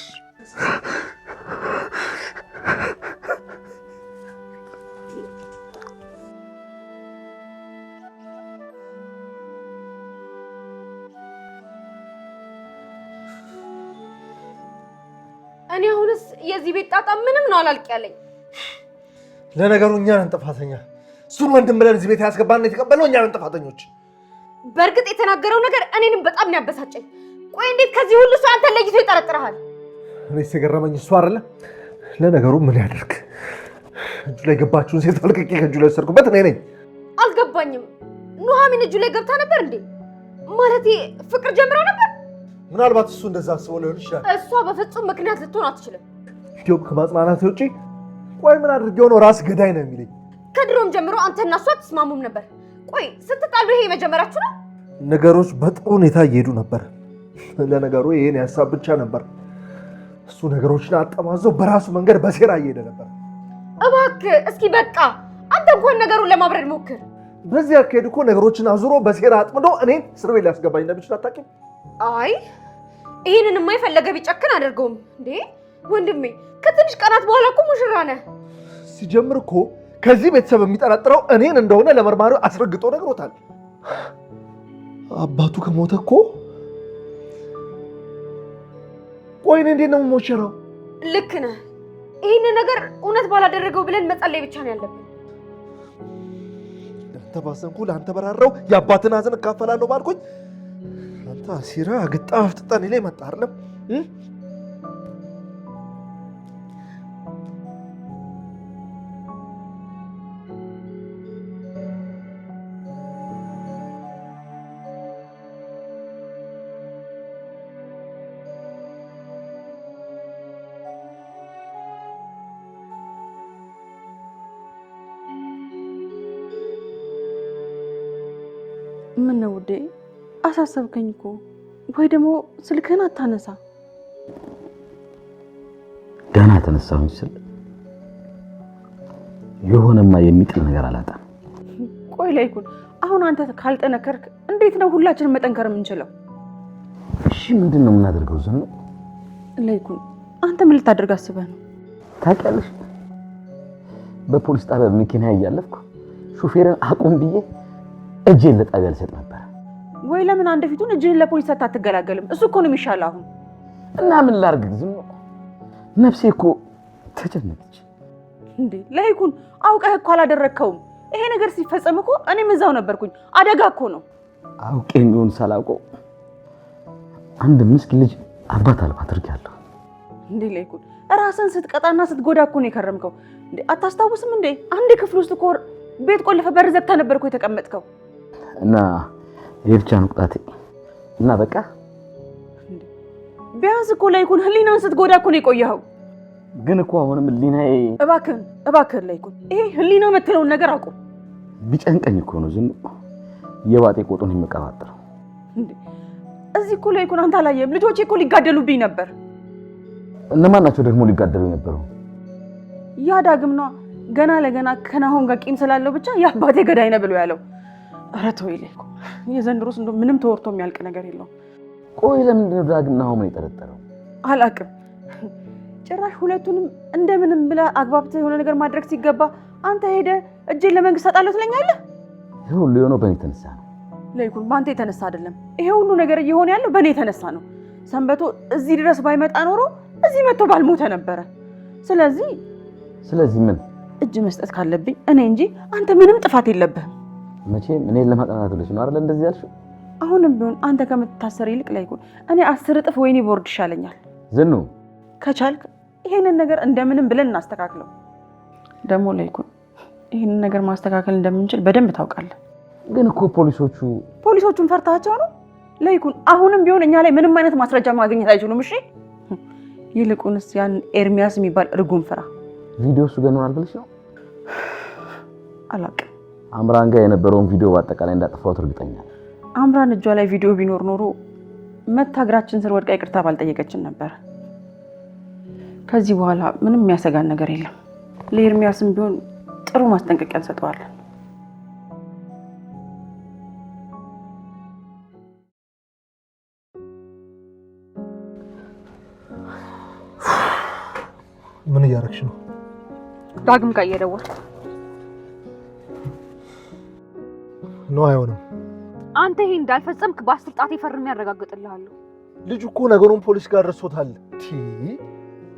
እኔ አሁንስ የዚህ ቤት ጣጣ ምንም ነው አላልቅ ያለኝ። ለነገሩ እኛ ነን ጥፋተኛ። እሱን ወንድም ብለን እዚህ ቤት ያስገባን የተቀበለው እኛ ነን ጥፋተኞች። በእርግጥ የተናገረው ነገር እኔንም በጣም ነው ያበሳጨኝ። ቆይ እንዴት ከዚህ ሁሉ ሰው አንተን ለይቶ ይጠረጥርሃል? እኔስ የገረመኝ እሱ አይደለ። ለነገሩ ምን ያደርግ፣ እጁ ላይ ገባችሁን ሴት አልቅቄ ከእጁ ላይ ወሰድኩበት እኔ ነኝ። አልገባኝም። ኑሐሚን እጁ ላይ ገብታ ነበር እንዴ? ማለቴ ፍቅር ጀምረው ነበር? ምናልባት እሱ እንደዛ አስበው ሊሆን ይችላል። እሷ በፍጹም ምክንያት ልትሆን አትችልም። ኢትዮጵ ከማጽናናት ውጪ ቆይ ምን አድርጌው ነው ራስ ገዳይ ነው የሚለኝ? ከድሮም ጀምሮ አንተና እሷ አትስማሙም ነበር። ቆይ ስትጣሉ ይሄ መጀመራችሁ ነው? ነገሮች በጥሩ ሁኔታ እየሄዱ ነበር። ለነገሩ ይሄን ያሳብ ብቻ ነበር። እሱ ነገሮችን አጠማዘው በራሱ መንገድ በሴራ እየሄደ ነበር። እባክህ እስኪ በቃ አንተ እንኳን ነገሩን ለማብረድ ሞክር። በዚህ አካሄድ እኮ ነገሮችን አዙሮ በሴራ አጥምዶ እኔን እስር ቤት ሊያስገባኝ እንደሚችል አታውቂም? አይ ይሄንንማ የፈለገ ቢጨክን አደርገውም እንዴ ወንድሜ። ከትንሽ ቀናት በኋላ እኮ ሙሽራ ነህ። ሲጀምር እኮ ከዚህ ቤተሰብ የሚጠረጥረው እኔን እንደሆነ ለመርማሪው አስረግጦ ነግሮታል። አባቱ ከሞተ እኮ ቆይ እኔ እንዴት ነው የምሞሸረው? ልክ ነህ። ይህንን ነገር እውነት ባላደረገው ብለን መጸለይ ብቻ ነው ያለብን። ለአንተ ባዘንኩ ለአንተ በራራው የአባትን ሀዘን እካፈላለሁ ባልኩኝ አንተ አሲራ ግጣ አፍጥጠን ላይ መጣ አይደለም? ምን ነው ውዴ? አሳሰብከኝ እኮ። ወይ ደግሞ ስልክህን አታነሳ? ገና ተነሳሁኝ ስል የሆነማ የሚጥል ነገር አላጣም። ቆይ ላይኩን፣ አሁን አንተ ካልጠነከርክ እንዴት ነው ሁላችንም መጠንከር የምንችለው? እሺ ምንድን ነው የምናደርገው? ዝም ላይኩን፣ አንተ ምን ልታደርግ አስበህ ነው? ታውቂያለሽ፣ በፖሊስ ጣቢያ መኪና እያለፍኩ ሹፌርን አቁም ብዬ እጄን ለጣቢያ ልሰጥ ነበር። ወይ ለምን አንድ ፊቱን እጅህን ለፖሊስ ሰጥተህ አትገላገልም? እሱ እኮ ነው የሚሻለው አሁን። እና ምን ላድርግ? ዝም ነፍሴ እኮ ተጨነቀች። እንዴ ላይኩን፣ አውቀህ እኮ አላደረግከውም። ይሄ ነገር ሲፈጸም እኮ እኔም እዛው ነበርኩኝ። አደጋ እኮ ነው። አውቄ የሚሆን ሳላውቀው አንድ ምስኪን ልጅ አባት አልባ አድርጌያለሁ። እንዴ ላይኩን፣ ራስን ስትቀጣና ስትጎዳ እኮ ነው የከረምከው። እንዴ አታስታውስም እንዴ? አንድ ክፍል ውስጥ እኮ ቤት ቆልፈ በር ዘግተህ ነበር እኮ የተቀመጥከው። እና የብቻ ነው ቅጣቴ። እና በቃ ቢያንስ እኮ ላይኩን ህሊናን ስትጎዳ እኮ ነው የቆየኸው። ግን እኮ አሁንም ህሊናዬ እባክህን ላይኩን፣ ይሄ ህሊና የምትለውን ነገር አቁም። ቢጨንቀኝ እኮ ነው ዝም የባጤ ቆጡን የምቀባጥረው። እዚህ እኮ ላይኩን አንተ አላየህም? ልጆቼ እኮ ሊጋደሉብኝ ነበር። እነማን ናቸው ደግሞ ሊጋደሉ የነበረው? ያ ዳግም ነው ገና ለገና ከናሆም ጋር ቂም ስላለው ብቻ የአባቴ ገዳይ ነህ ብሎ ያለው። ኧረ ተወው ላይኩን፣ የዘንድሮስ እንደው ምንም ተወርቶ የሚያልቅ ነገር የለውም። ቆይ ለምንድን ነው ዳግም ናሆምን የጠረጠረው? አላውቅም። ጭራሽ ሁለቱንም እንደምንም ብለህ አግባብተህ የሆነ ነገር ማድረግ ሲገባ አንተ ሄደህ እጄን ለመንግስት ሰጣለሁ ትለኛለህ። ይሄ ሁሉ የሆነው በእኔ የተነሳ ነው ላይኩን፣ በአንተ የተነሳ አይደለም። ይሄ ሁሉ ነገር እየሆነ ያለው በእኔ የተነሳ ነው። ሰንበቶ እዚህ ድረስ ባይመጣ ኖሮ እዚህ መጥቶ ባልሞተ ነበረ። ስለዚህ ምን እጅ መስጠት ካለብኝ እኔ እንጂ አንተ ምንም ጥፋት የለብህም። መቼም እኔን ለማጥናት ብለሽ ነው አይደል እንደዚህ ያልሽው? አሁንም ቢሆን አንተ ከምትታሰር ይልቅ ላይኩን እኔ 10 እጥፍ ወይኔ ቦርድ ይሻለኛል። ዝኑ ከቻልክ ይሄንን ነገር እንደምንም ብለን እናስተካክለው። ደግሞ ላይኩን ይሄንን ነገር ማስተካከል እንደምንችል በደንብ ታውቃለህ። ግን እኮ ፖሊሶቹን ፈርታቸው ነው ላይኩን። አሁንም ቢሆን እኛ ላይ ምንም አይነት ማስረጃ ማግኘት አይችሉም። እሺ ይልቁንስ ያን ኤርሚያስ የሚባል እርጉም ፍራ። ቪዲዮ እሱ ጋር ይኖራል ብለሽ ነው? አላውቅም። አምራን ጋር የነበረውን ቪዲዮ በአጠቃላይ እንዳጠፋሁት እርግጠኛ ነኝ። አምራን እጇ ላይ ቪዲዮ ቢኖር ኖሮ መታ እግራችን ስር ወድቃ ይቅርታ ባልጠየቀችን ነበር። ከዚህ በኋላ ምንም የሚያሰጋን ነገር የለም። ለኤርሚያስም ቢሆን ጥሩ ማስጠንቀቂያ እንሰጠዋለን። ምን እያደረግሽ ነው? ዳግም ጋር እየደወልኩ ነው። አይሆንም። አንተ ይሄ እንዳልፈጸምክ በአስር ጣቴ ፈርሜ ያረጋግጥልሃለሁ። ልጅ እኮ ነገሩን ፖሊስ ጋር ደርሶታል።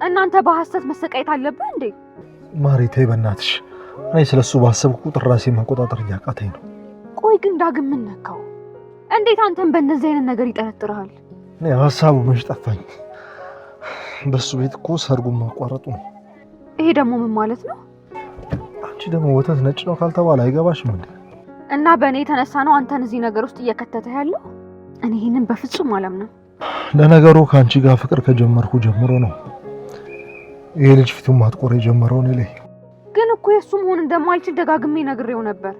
እናንተ በሐሰት መሰቃየት አለብህ እንዴ? ማሪ ተይ በእናትሽ። እኔ ስለሱ ባሰብኩ ቁጥር ራሴን መቆጣጠር እያቃተኝ ነው። ቆይ ግን ዳግም ምን ነካው? እንዴት አንተን በእነዚህ አይነት ነገር ይጠረጥርሃል? እኔ ሀሳቡ መች ጠፋኝ። በሱ ቤት እኮ ሰርጉን ማቋረጡ ነው። ይሄ ደግሞ ምን ማለት ነው? አንቺ ደግሞ ወተት ነጭ ነው ካልተባለ አይገባሽም እንዴ? እና በእኔ የተነሳ ነው አንተን እዚህ ነገር ውስጥ እየከተተ ያለው? እኔ ይሄንን በፍጹም አላምንም። ለነገሩ ከአንቺ ጋር ፍቅር ከጀመርኩ ጀምሮ ነው ይሄ ልጅ ፊቱን ማጥቆር የጀመረው እኔ ላይ። ግን እኮ የሱ መሆን እንደማልችል ደጋግሜ ነግሬው ነበር።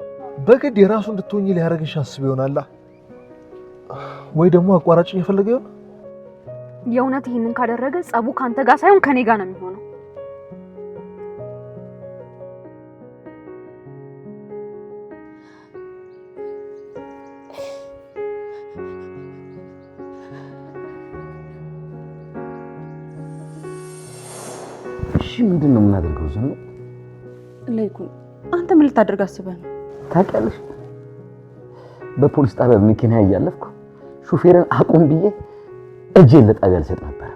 በግድ የራሱ እንድትሆኚ ሊያደርግሽ አስብ ይሆናል ወይ ደግሞ አቋራጭ እየፈለገ ይሆን? የእውነት ይሄንን ካደረገ ጸቡ ካንተ ጋር ሳይሆን ከኔ ጋር ነው የሚሆነው። እሺ ምንድነው የምናደርገው? ዝም ለይኩን አንተ ምን ልታደርግ አስበህ ነው? ታውቂያለሽ በፖሊስ ጣቢያ መኪና እያለፍኩ ሹፌርን አቁም ብዬ እጄን ለጣቢያ ልሰጥ ነበር።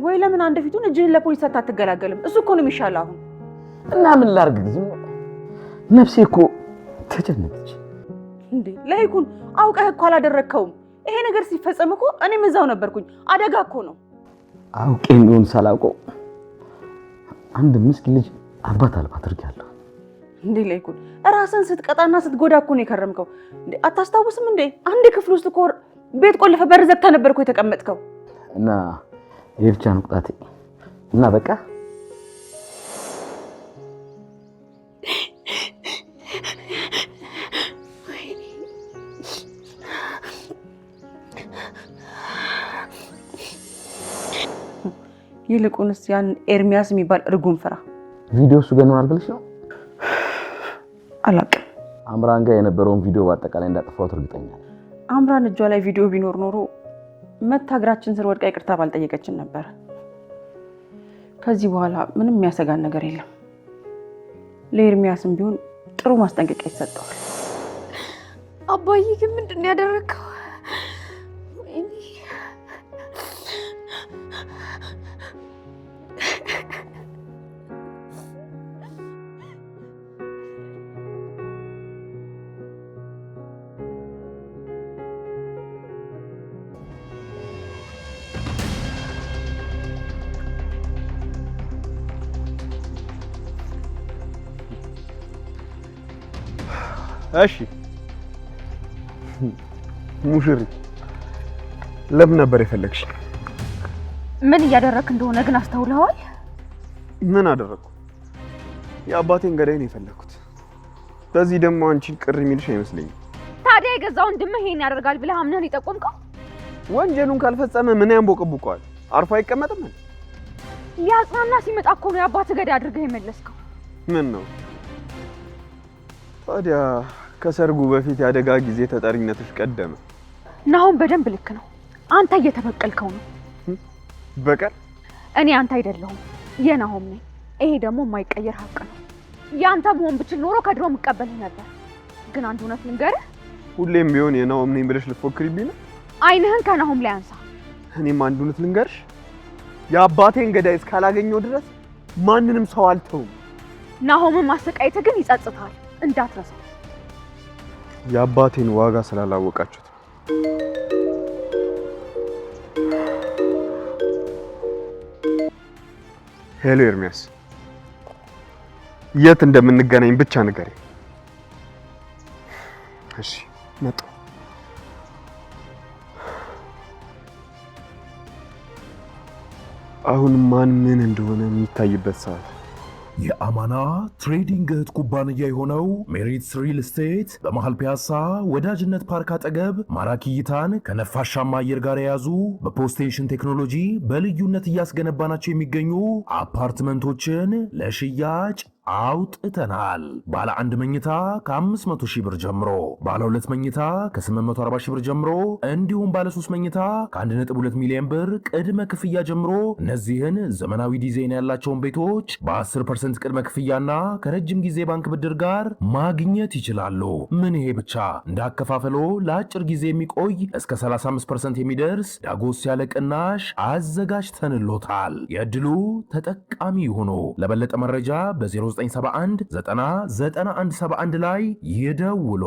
ወይ ለምን አንድ ፊቱን እጅህን ለፖሊስ ሰጥተህ አትገላገልም? እሱ እኮ ነው የሚሻለው አሁን። እና ምን ላድርግ? ዝም ነፍሴ እኮ ተጨነቀች። እንዴ ለይኩን አውቀህ እኮ አላደረከውም። ይሄ ነገር ሲፈጸም እኮ እኔም እዛው ነበርኩኝ። አደጋ እኮ ነው። አውቄ እንደሆነ ሳላውቀው አንድ ምስኪን ልጅ አባት አልባ አድርጌያለሁ። እንዴ ለይኩን ራስን ስትቀጣና ስትጎዳ እኮ ነው የከረምከው። እንዴ አታስታውስም እንዴ? አንድ ክፍል ውስጥ እኮ ቤት ቆልፈ በር ዘግተህ ነበር እኮ የተቀመጥከው። እና የብቻ ነው ቅጣቴ። እና በቃ ይልቁንስ ያን ኤርሚያስ የሚባል እርጉም ፍራ። ቪዲዮ እሱ ገኖናል ብለሽ ነው? አላውቅም። አምራን ጋር የነበረውን ቪዲዮ በአጠቃላይ እንዳጠፋሁት እርግጠኛ ነኝ። አምራን እጇ ላይ ቪዲዮ ቢኖር ኖሮ መታግራችን ስር ወድቃ ይቅርታ ባልጠየቀችን ነበር። ከዚህ በኋላ ምንም የሚያሰጋን ነገር የለም። ለኤርሚያስም ቢሆን ጥሩ ማስጠንቀቂያ ይሰጠዋል። አባዬ ግን ምንድን ነው ያደረከው? እሺ ሙሽሪት ለምን ነበር የፈለግሽ? ምን እያደረክ እንደሆነ ግን አስተውለዋል? ምን አደረኩ? የአባቴን ገዳይ ነው የፈለኩት። በዚህ ደግሞ አንቺን ቅር የሚልሽ አይመስለኝም። ታዲያ የገዛ ወንድምህ ይሄን ያደርጋል ብለህ አምነን የጠቆምከው? ወንጀሉን ካልፈጸመ ምን ያንቦቀቡቀዋል? አርፎ አይቀመጥም? ሊያጽናና ሲመጣ እኮ ነው የአባትህ ገዳይ አድርገህ የመለስከው። ምን ነው ታዲያ ከሰርጉ በፊት ያደጋ ጊዜ ተጠሪነትሽ ቀደመ። ናሆም በደንብ ልክ ነው። አንተ እየተበቀልከው ነው። በቀል? እኔ አንተ አይደለሁም የናሆም ነኝ። ይሄ ደግሞ የማይቀየር ሀቅ ነው። ያንተ መሆን ብችል ኖሮ ከድሮ መቀበልህ ነበር። ግን አንድ እውነት ልንገርህ፣ ሁሌም ቢሆን የናሆም ነኝ ብለሽ ልትፎክሪብኝ ነው። አይንህን ከናሆም ላይ አንሳ። እኔም አንድ እውነት ልንገርሽ፣ የአባቴን ገዳይ እስካላገኘው ድረስ ማንንም ሰው አልተውም። ናሆምን ማሰቃየትህ ግን ይጸጽታል፣ እንዳትረሳ። የአባቴን ዋጋ ስላላወቃችሁት። ሄሎ ኤርሚያስ፣ የት እንደምንገናኝ ብቻ ንገረኝ። እሺ መጣሁ። አሁን ማን ምን እንደሆነ የሚታይበት ሰዓት። የአማና ትሬዲንግ እህት ኩባንያ የሆነው ሜሪትስ ሪል ስቴት በመሃል ፒያሳ ወዳጅነት ፓርክ አጠገብ ማራኪ እይታን ከነፋሻማ አየር ጋር የያዙ በፖስቴንሽን ቴክኖሎጂ በልዩነት እያስገነባናቸው የሚገኙ አፓርትመንቶችን ለሽያጭ አውጥተናል። ባለ አንድ መኝታ ከ500,000 ብር ጀምሮ፣ ባለ ሁለት መኝታ ከ840,000 ብር ጀምሮ እንዲሁም ባለ 3 መኝታ ከ1.2 ሚሊዮን ብር ቅድመ ክፍያ ጀምሮ እነዚህን ዘመናዊ ዲዛይን ያላቸውን ቤቶች በ10% ቅድመ ክፍያና ከረጅም ጊዜ ባንክ ብድር ጋር ማግኘት ይችላሉ። ምን ይሄ ብቻ! እንዳከፋፈሎ ለአጭር ጊዜ የሚቆይ እስከ 35% የሚደርስ ዳጎስ ያለ ቅናሽ አዘጋጅተንሎታል። የዕድሉ ተጠቃሚ ይሁኑ። ለበለጠ መረጃ በ0971 909171 ላይ ይደውሉ።